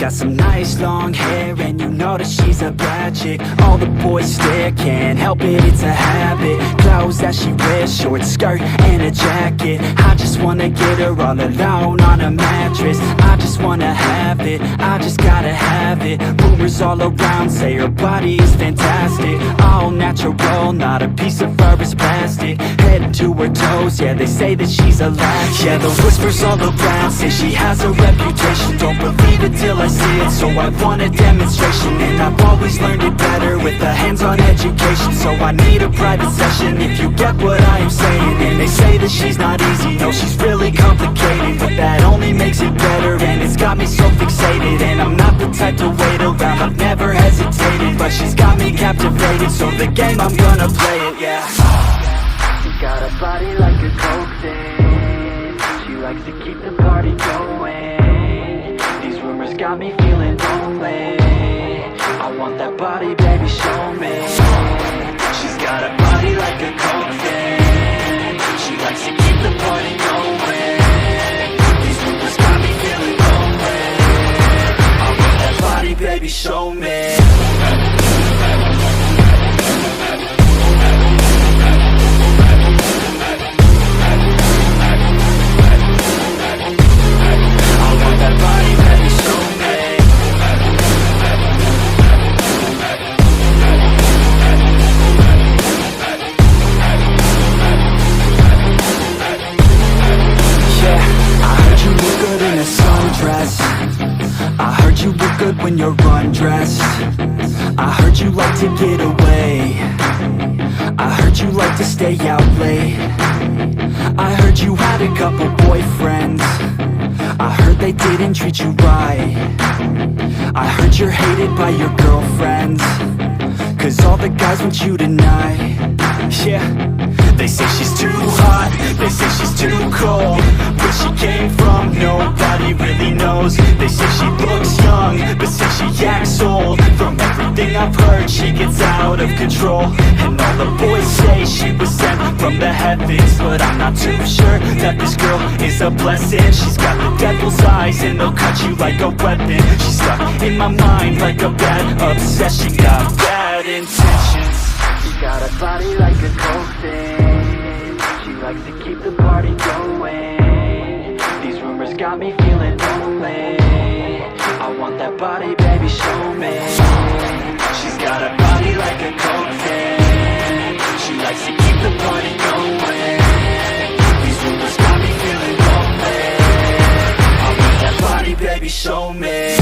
got some nice long hair, and you know that she's a bad chick. All the boys stare, can't help it, it's a habit. Clothes that she wears, short skirt and a jacket. I just wanna get her all alone on a mattress. I just wanna have it, I just gotta have it. Rumors all around say her body is fantastic. All natural, not a piece of fur is plastic. Head to her toes, yeah, they say that she's a latch. Yeah, the whispers all around say she has a reputation. Don't believe it till I see it, so I want a demonstration. And I've always learned it better with a hands-on education. So I need a private session, if you get what I am saying. And they say that she's not easy, no, she's really complicated. But that only makes it better, and it's got me so fixated. And I'm not the type to wait around, I've never hesitated. But she's got me captivated, so the game, I'm gonna play it, yeah. She got a body like a coke thing. She likes to keep the party going. These rumors got me feeling lonely. I want that body, baby, show me. She's got a body like a coke thing. She likes to keep the party going. These rumors got me feeling lonely. I want that body, baby, show me. I heard you look good when you're undressed. I heard you like to get away. I heard you like to stay out late. I heard you had a couple boyfriends. I heard they didn't treat you right. I heard you're hated by your girlfriends, 'cause all the guys want you tonight. Yeah, they say she's too hot, they say she's too cold. Where she came from, nobody really knows. They say she looks young, but say she acts old. From everything I've heard, she gets out of control. And all the boys say she was sent from the heavens, but I'm not too sure that this girl is a blessing. She's got the devil's eyes, and they'll cut you like a weapon. She's stuck in my mind like a bad obsession. Got bad intentions. She got a body like a coke thing. She likes to keep the party going. These rumors got me feeling lonely. I want that body, baby, show me. She's got a body like a coke thing. She likes to keep the party going. These rumors got me feeling lonely. I want that body, baby, show me.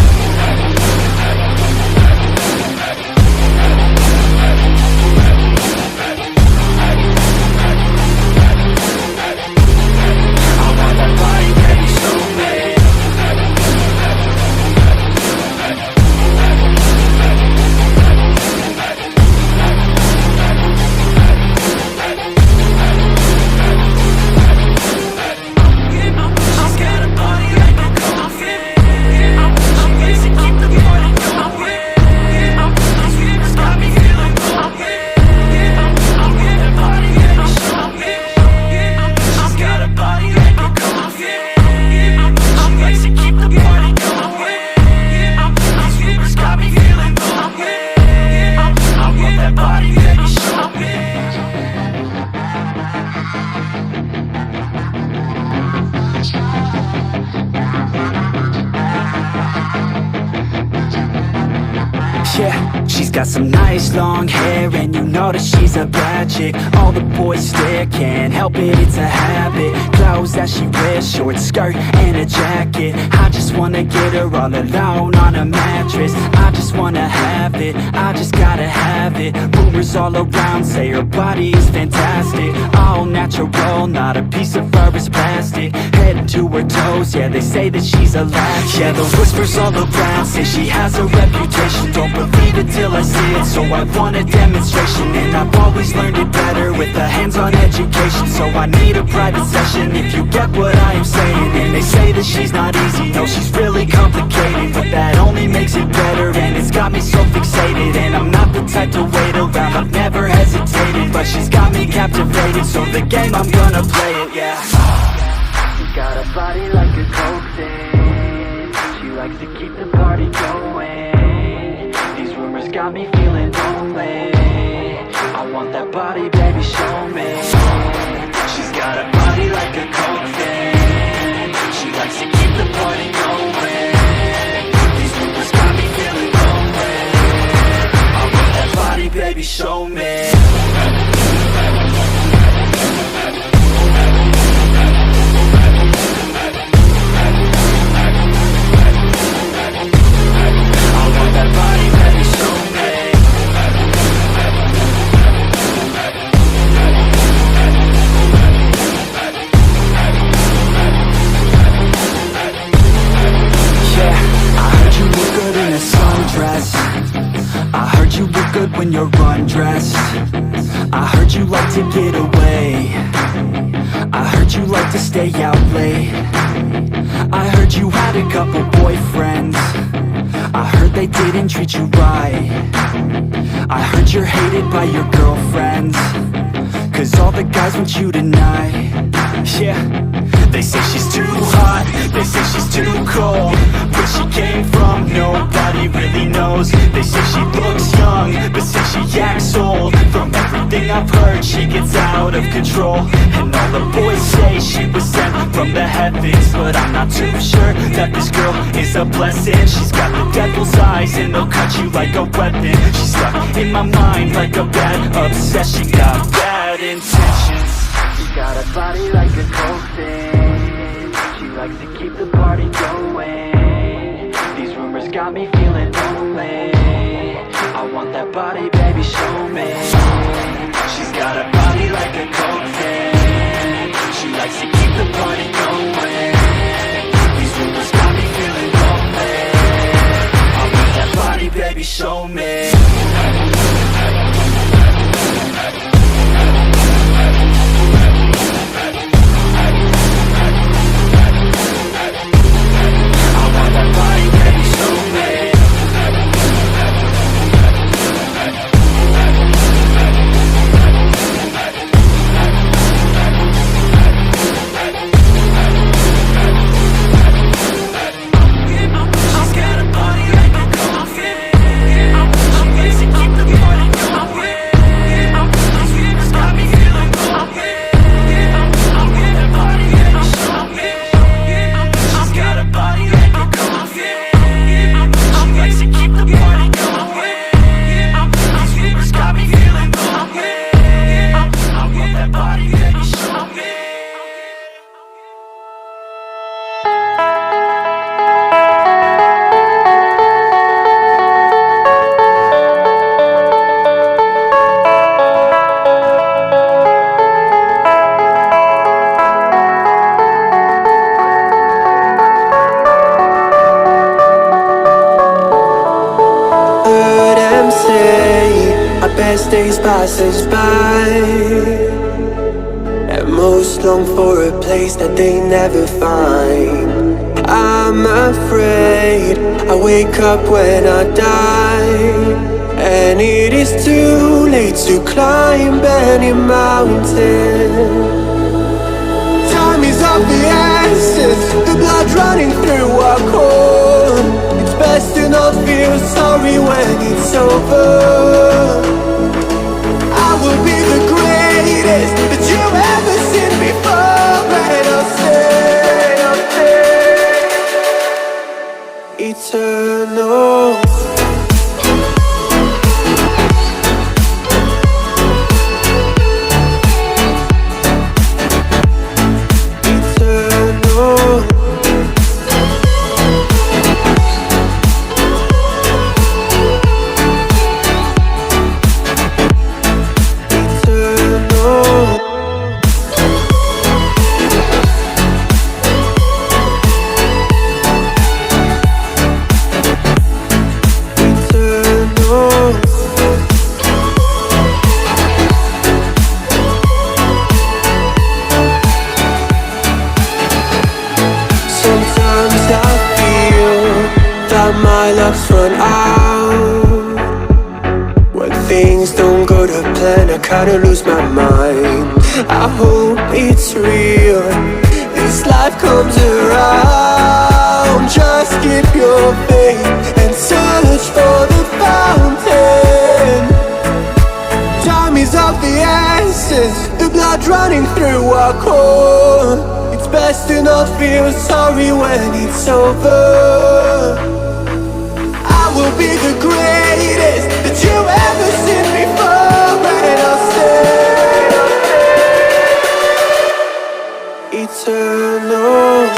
Yeah, she's got some nice long hair, and you know that she's a bad chick. All the boys stare, can't help it, it's a habit. Clothes that she wears, short skirt and a jacket. I just wanna get her all alone on a mattress. I just wanna have it, I just gotta have it. Rumors all around say her body is fantastic. All natural, not a piece of fur is plastic. Head to her toes, yeah, they say that she's a latch. Yeah, the whispers all around say she has a reputation. Don't believe it till I see it, so I want a demonstration. And I've always learned it better with a hands-on education. So I need a private session, if you get what I am saying. And they say that she's not easy, no, she's really complicated. But that only makes it better, and it's got me so fixated. And I'm not the type to wait around, I've never hesitated. But she's got me captivated, so the game, I'm gonna play it, yeah. She got a body like a coke thing. She likes to keep the party got me feeling lonely. I want that body, baby, show me. She's got a body like a coke fan. She likes to keep the party going. These rumors got me feeling lonely. I want that body, baby, show me. That body, baby, show me. Yeah, I heard you look good in a sundress. I heard you look good when you're undressed. I heard you like to get away. I heard you like to stay out late. I heard you had a couple boyfriends. I heard they didn't treat you right. I heard you're hated by your girlfriends, 'cause all the guys want you tonight. Yeah, they say she's too hot, they say she's too cold. Where she came from, nobody really knows. They say she looks young, but say she acts old. From everything I've heard, she gets out of control. And all the boys say she was sent from the heavens, but I'm not too sure that this girl is a blessing. She's got the devil's eyes and they'll cut you like a weapon. She's stuck in my mind like a bad obsession. Got bad intentions. She's got a body like a coke fan. She likes to keep the party going. These rumors got me feeling lonely. I want that body, baby, show me. She's got a body like a coke fan. She likes to keep the party going. These rumors got me feeling lonely. I want that body, baby, show me. Best days passes by, and most long for a place that they never find. I'm afraid I wake up when I die, and it is too late to climb any mountain. Time is of the essence, the blood running through our core. It's best to not feel sorry when it's over. I will be the greatest that you've ever seen before, and I'll stay eternal. My luck's run out. When things don't go to plan, I kinda lose my mind. I hope it's real, this life comes around. Just keep your faith and search for the fountain. never walk home. It's best to not feel sorry when it's over. I will be the greatest that you ever seen before, and I'll stay eternal.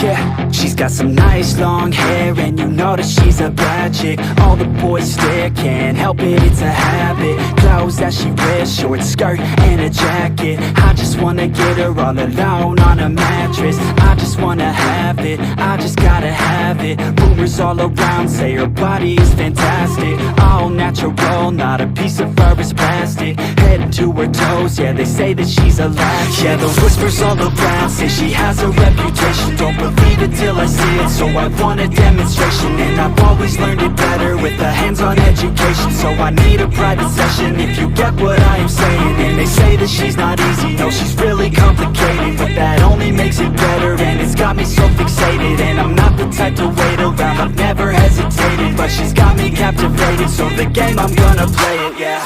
Yeah, she's got some nice long hair, and you know that she's a bad chick. All the boys stare, can't help it, it's a habit. Clothes that she wears, short skirt and a jacket. I just wanna get her all alone on a mattress. I just wanna have it, I just gotta have it. Rumors all around say her body is fantastic. All natural, not a piece of fur is plastic. Head to her toes, yeah, they say that she's a latch. Yeah, the whispers all around say she has a reputation. Don't believe it till I see it, so I want a demonstration. And I've always learned it better with a hands-on education. So I need a private session if you get what I am saying. And they say that she's not easy, no, she's really complicated. But that only makes it better, and it's got me so fixated. And I'm not the type to wait around, I've never hesitated. But she's got me captivated, so the game, I'm gonna play it, yeah.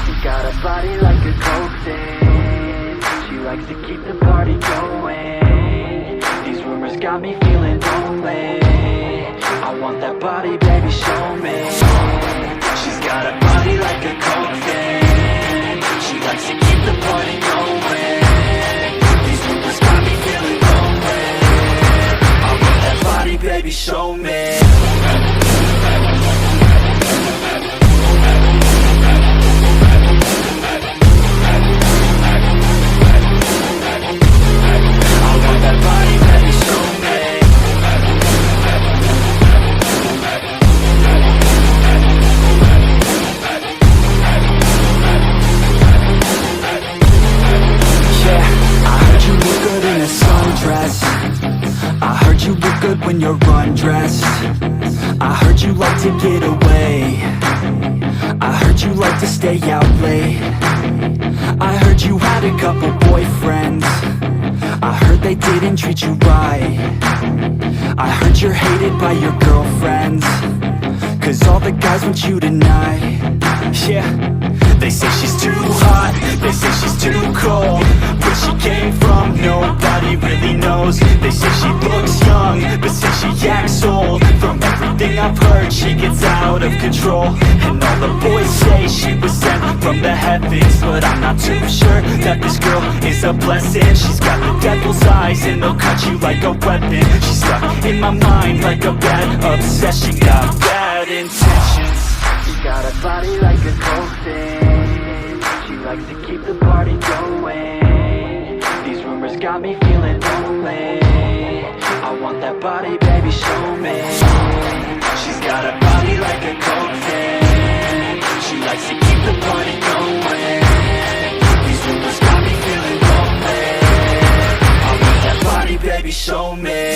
She got a body like a coke thing. She likes to keep the party going. These rumors got me feeling lonely. I want that body, baby, show me. She's got a body like a coke thing. She likes to keep the party going. These rumors got me feeling lonely. I want that body, baby, show me. When you're undressed, I heard you like to get away. I heard you like to stay out late. I heard you had a couple boyfriends. I heard they didn't treat you right. I heard you're hated by your girlfriends, 'cause all the guys want you tonight. Yeah, they say she's too hot, they say she's too cold. Where she came from, nobody really knows. They say she looks young, but say she acts old. From everything I've heard, she gets out of control. And all the boys say she was sent from the heavens, but I'm not too sure that this girl is a blessing. She's got the devil's eyes, and they'll cut you like a weapon. She's stuck in my mind like a bad obsession. Got bad intentions. She got a body like a coke thing. She likes to keep the party going. These rumors got me feeling lonely. I want that body, baby, show me. She's got a body like a coke thing. She likes to keep the party going. These rumors got me feeling lonely. I want that body, baby, show me.